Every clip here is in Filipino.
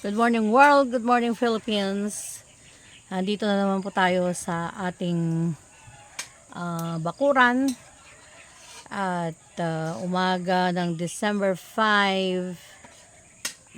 Good morning world, good morning Philippines. Dito na naman po tayo sa ating bakuran at umaga ng December 5,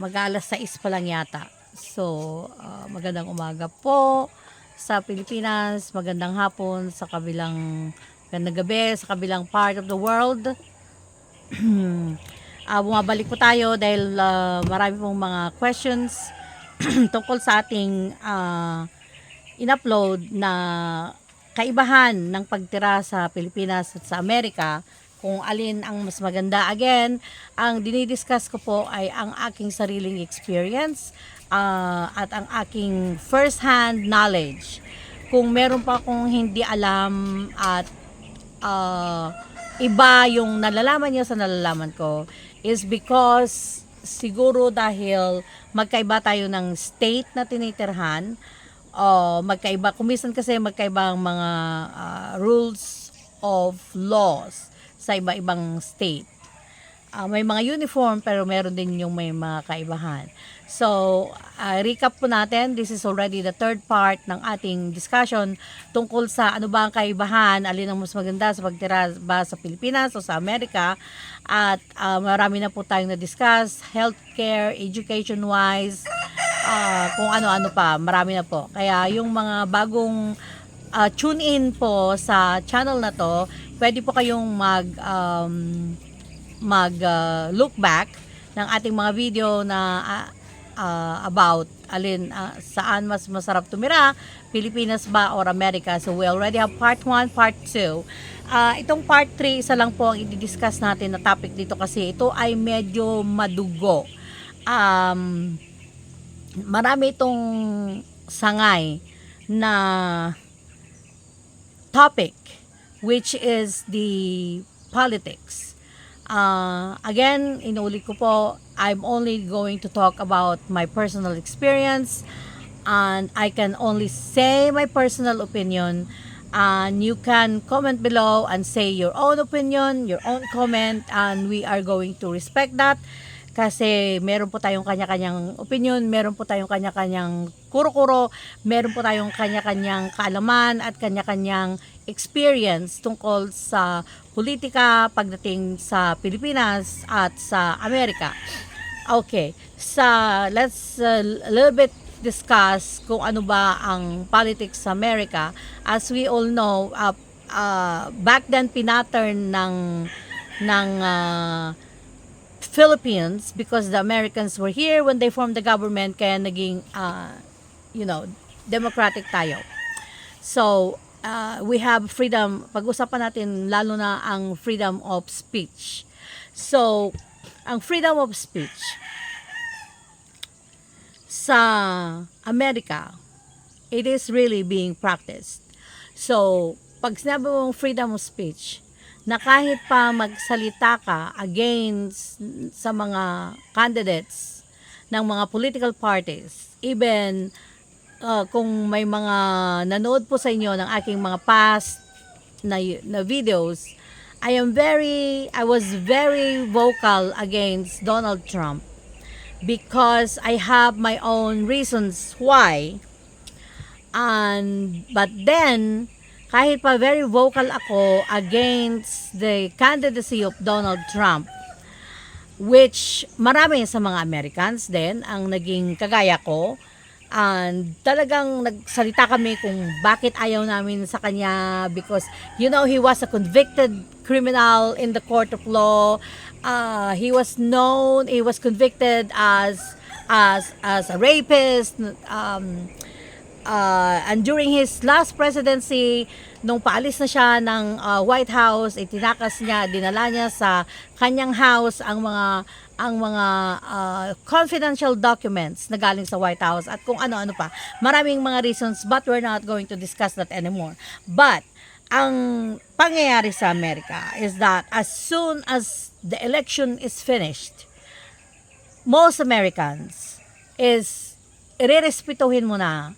mag-alas 6 pa lang yata. So, magandang umaga po sa Pilipinas, magandang hapon sa magandang gabi sa kabilang part of the world. Bumabalik po tayo dahil marami pong mga questions tungkol sa ating in-upload na kaibahan ng pagtira sa Pilipinas at sa Amerika, kung alin ang mas maganda. Again, ang dinidiscuss ko po ay ang aking sariling experience at ang aking first-hand knowledge. Kung meron pa akong hindi alam at iba yung nalalaman niya sa nalalaman ko, is because siguro dahil magkaiba tayo ng state na tinitirhan, magkaiba, kumisan kasi magkaiba ang mga rules of laws sa iba-ibang state. May mga uniform pero meron din yung may mga kaibahan. So, recap po natin, this is already the third part ng ating discussion tungkol sa ano ba ang kaibahan, alin ang mas maganda sa pagtira ba sa Pilipinas o sa Amerika. At marami na po tayong na-discuss, healthcare, education-wise, kung ano-ano pa, marami na po. Kaya yung mga bagong tune in po sa channel na to, pwede po kayong look back ng ating mga video na about saan mas masarap tumira, Pilipinas ba or Amerika. So we already have part 1, part 2. Itong part 3, isa lang po ang i-discuss natin na topic dito kasi ito ay medyo madugo. Marami itong sangay na topic, which is the politics. Again, inuulit ko po, I'm only going to talk about my personal experience and I can only say my personal opinion, and you can comment below and say your own opinion, your own comment, and we are going to respect that kasi meron po tayong kanya-kanyang opinion, meron po tayong kanya-kanyang kuro-kuro, meron po tayong kanya-kanyang kaalaman at kanya-kanyang experience tungkol sa politika pagdating sa Pilipinas at sa Amerika. Okay, so let's a little bit discuss kung ano ba ang politics sa Amerika. As we all know, back then pinattern ng Philippines because the Americans were here when they formed the government, kaya naging democratic tayo. So we have freedom. Pag-usapan natin lalo na ang freedom of speech. So ang freedom of speech sa Amerika, it is really being practiced. So pag sinabi mong freedom of speech, na kahit pa magsalita ka against sa mga candidates ng mga political parties, even kung may mga nanood po sa inyo ng aking mga past na videos, I was very vocal against Donald Trump because I have my own reasons why. But then, kahit pa very vocal ako against the candidacy of Donald Trump, which marami sa mga Americans din ang naging kagaya ko, and talagang nagsalita kami kung bakit ayaw namin sa kanya because he was a convicted criminal in the court of law. He was convicted as a rapist, and during his last presidency, nung paalis na siya ng White House, itinakas niya, dinala niya sa kanyang house ang mga confidential documents na galing sa White House at kung ano-ano pa. Maraming mga reasons, but we're not going to discuss that anymore. But ang pangyayari sa Amerika is that as soon as the election is finished, most Americans is irerespetuhin mo na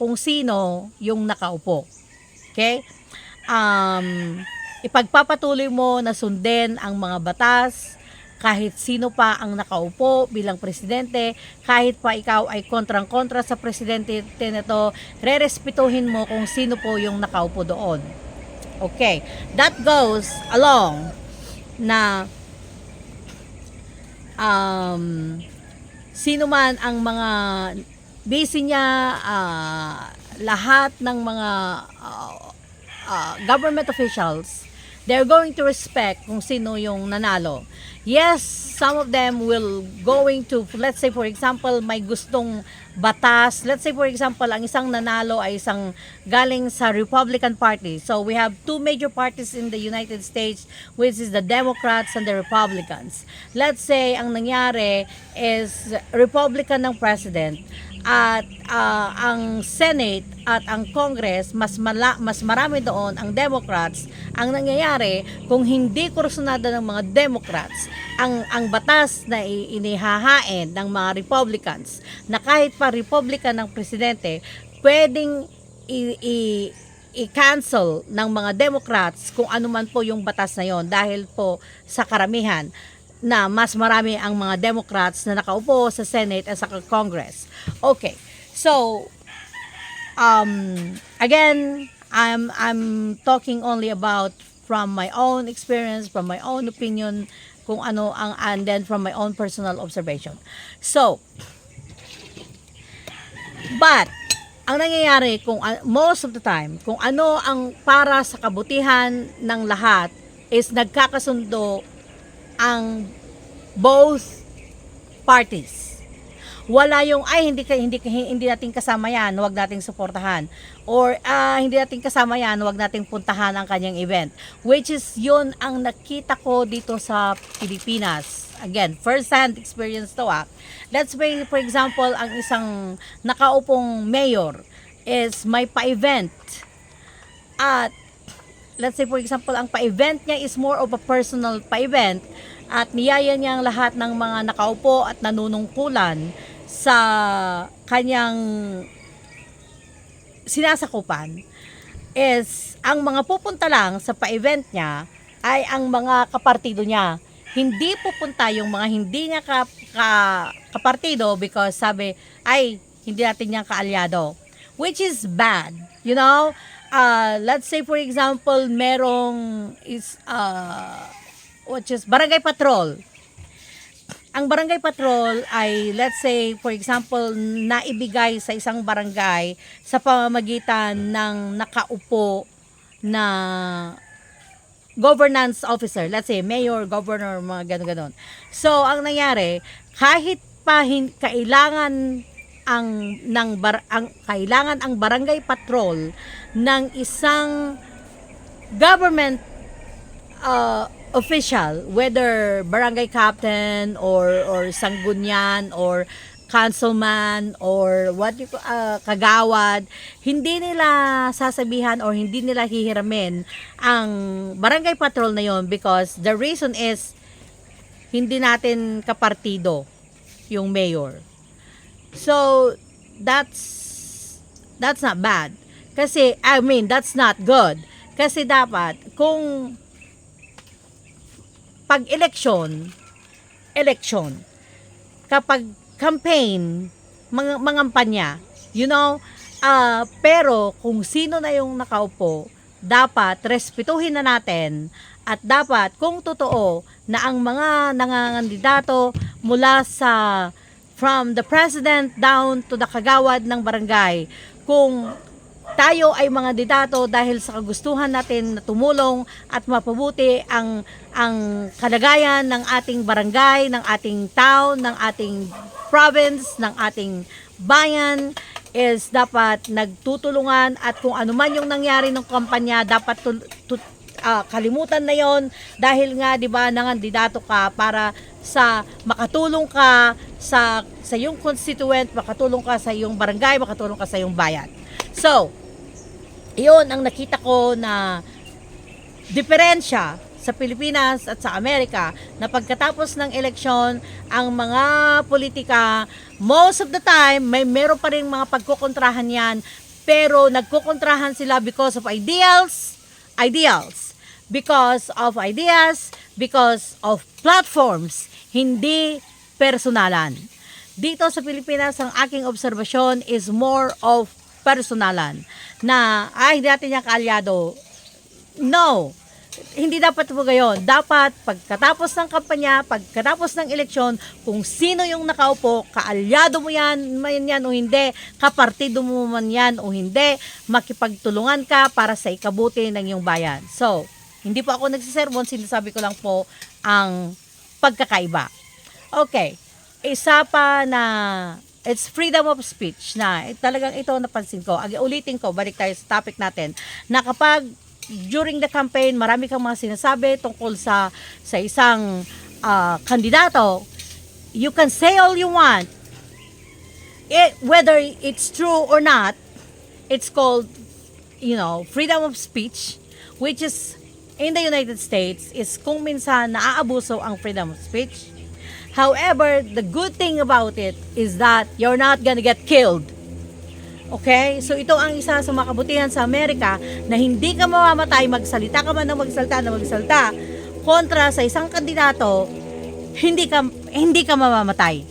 kung sino yung nakaupo. Okay? Ipagpapatuloy mo na sundin ang mga batas kahit sino pa ang nakaupo bilang presidente, kahit pa ikaw ay kontrang-kontra sa presidente nito, rerespetuhin mo kung sino po yung nakaupo doon. Okay, that goes along na sino man ang mga busy niya, lahat ng mga government officials, they're going to respect kung sino yung nanalo. Yes, some of them will going to, let's say for example, may gustong batas. Let's say for example, ang isang nanalo ay isang galing sa Republican Party. So we have two major parties in the United States, which is the Democrats and the Republicans. Let's say ang nangyari is Republican ng president, at ang Senate at ang Congress mas marami doon ang Democrats. Ang nangyayari, kung hindi kursunada ng mga Democrats ang batas na inihahain ng mga Republicans, na kahit pa Republican ng presidente, pwedeng i-cancel ng mga Democrats kung ano man po yung batas na yon, dahil po sa karamihan na mas marami ang mga Democrats na nakaupo sa Senate at sa Congress. Okay. So, again, I'm talking only about from my own experience, from my own opinion, kung ano ang, and then from my own personal observation. So, but ang nangyayari kung most of the time, kung ano ang para sa kabutihan ng lahat, is nagkakasundo ang both parties. Wala yung hindi natin kasama yan, huwag nating suportahan, or hindi natin kasama yan, huwag nating puntahan ang kanyang event, which is yun ang nakita ko dito sa Pilipinas. Again, first hand experience to. Let's say for example, ang isang nakaupong mayor is may pa-event, at let's say for example, ang pa-event niya is more of a personal pa-event, at niyaya niya ang lahat ng mga nakaupo at nanunungkulan sa kanyang sinasakupan, is ang mga pupunta lang sa pa-event niya ay ang mga kapartido niya. Hindi pupunta yung mga hindi niya kapartido, because sabi, ay, hindi natin niyang kaalyado. Which is bad. You know, let's say for example, merong which is barangay patrol. Ang barangay patrol ay, let's say for example, naibigay sa isang barangay sa pamamagitan ng nakaupo na governance officer, let's say mayor, governor, mga ganon. So ang nangyari, kahit pa kailangan kailangan ang barangay patrol ng isang government official, whether barangay captain or sanggunian or councilman or kagawad, hindi nila sasabihan or hindi nila hihiramin ang barangay patrol na yon, because the reason is hindi natin kapartido yung mayor. So that's not bad, kasi that's not good, kasi dapat kung pag election, kapag campaign, mangampanya, you know, pero kung sino na yung nakaupo, dapat respetuhin na natin, at dapat kung totoo na ang mga nangangandidato mula from the president down to the kagawad ng barangay, kung tayo ay mga didato dahil sa kagustuhan natin na tumulong at mapabuti ang kalagayan ng ating barangay, ng ating town, ng ating province, ng ating bayan, is dapat nagtutulungan, at kung ano man yung nangyari ng kampanya, dapat kalimutan na yon, dahil nga 'di ba nangandidato ka para sa makatulong ka sa iyong constituent, makatulong ka sa iyong barangay, makatulong ka sa iyong bayan. So, iyon ang nakita ko na diferensya sa Pilipinas at sa Amerika, na pagkatapos ng eleksyon, ang mga politika, most of the time, meron pa rin mga pagkukontrahan yan, pero nagkukontrahan sila because of ideals, because of ideas, because of platforms, hindi personalan. Dito sa Pilipinas, ang aking obserbasyon is more of personalan. Na, hindi natin niya kaalyado. No, hindi dapat po gayon. Dapat pagkatapos ng kampanya, pagkatapos ng eleksyon, kung sino yung nakaupo, kaalyado mo yan o hindi, kapartido mo man yan o hindi, makipagtulungan ka para sa ikabuti ng iyong bayan. So, hindi po ako nagsisermon, sinasabi ko lang po ang pagkakaiba. Okay, isa pa na it's freedom of speech na talagang ito napansin ko. Ulitin ko, balik tayo sa topic natin, na kapag during the campaign, marami kang mga sinasabi tungkol sa isang kandidato, you can say all you want. Whether it's true or not, it's called, freedom of speech, which is, in the United States, is kung minsan naaabuso ang freedom of speech. However, the good thing about it is that you're not gonna get killed. Okay? So ito ang isa sa makabutihan sa Amerika na hindi ka mamamatay, magsalita ka man ng magsalta kontra sa isang kandidato, hindi ka mamamatay.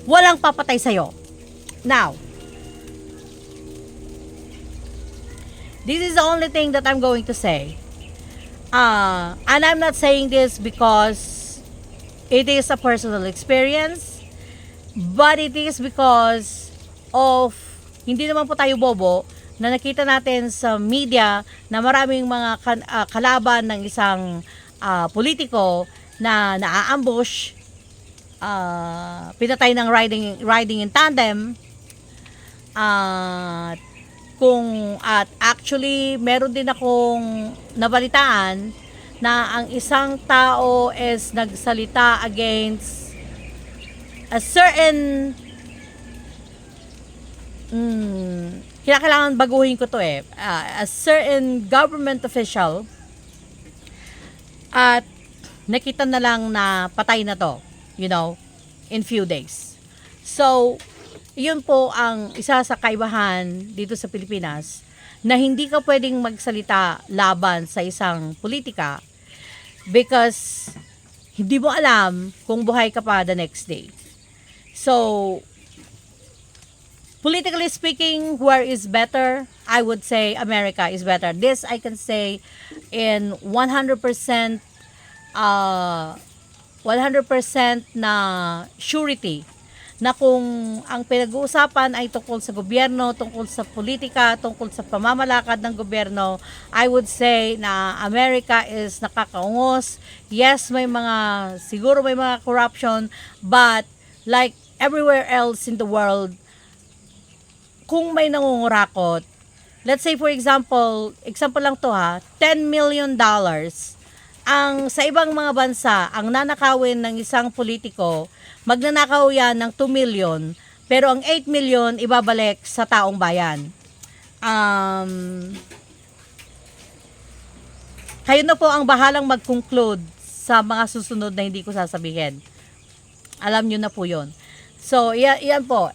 Walang papatay sa'yo. Now, this is the only thing that I'm going to say. And I'm not saying this because it is a personal experience, but it is because of, hindi naman po tayo bobo, na nakita natin sa media na maraming mga kalaban ng isang politiko na naa-ambush, pinatay ng riding in tandem, at actually meron din akong nabalitaan na ang isang tao is nagsalita against a certain kailangan baguhin ko to a certain government official, at nakita na lang na patay na to, in few days. So, yun po ang isa sa kaibahan dito sa Pilipinas, na hindi ka pwedeng magsalita laban sa isang politika because hindi mo alam kung buhay ka pa the next day. So, politically speaking, where is better? I would say America is better. This I can say in 100% na surety, na kung ang pinag-uusapan ay tungkol sa gobyerno, tungkol sa politika, tungkol sa pamamalakad ng gobyerno, I would say na America is nakakaungos. Yes, siguro may mga corruption, but like everywhere else in the world, kung may nangungurakot, let's say for example lang to $10 million, ang sa ibang mga bansa, ang nanakawin ng isang politiko, magnanakaw yan ng 2 million, pero ang 8 million ibabalik sa taong bayan. Kayo na po ang bahalang mag-conclude sa mga susunod na hindi ko sasabihin. Alam nyo na po yun. So, yan po.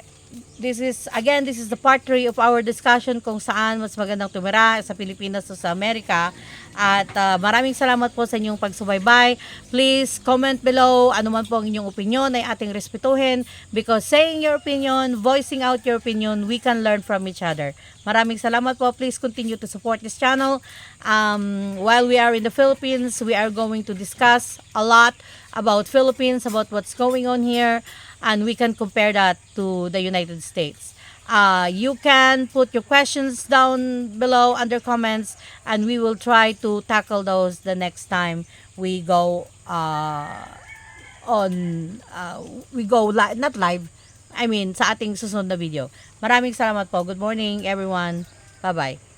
This is the part 3 of our discussion kung saan mas magandang tumira sa Pilipinas o sa Amerika. At maraming salamat po sa inyong pagsubaybay. Please comment below ano man po ang inyong opinion ay ating respetuhin, because saying your opinion, voicing out your opinion, we can learn from each other. Maraming salamat po. Please continue to support this channel. While we are in the Philippines, we are going to discuss a lot about Philippines, about what's going on here, and we can compare that to the United States. You can put your questions down below under comments, and we will try to tackle those the next time we go not live, I mean sa ating susunod na video. Maraming salamat po. Good morning everyone. Bye-bye.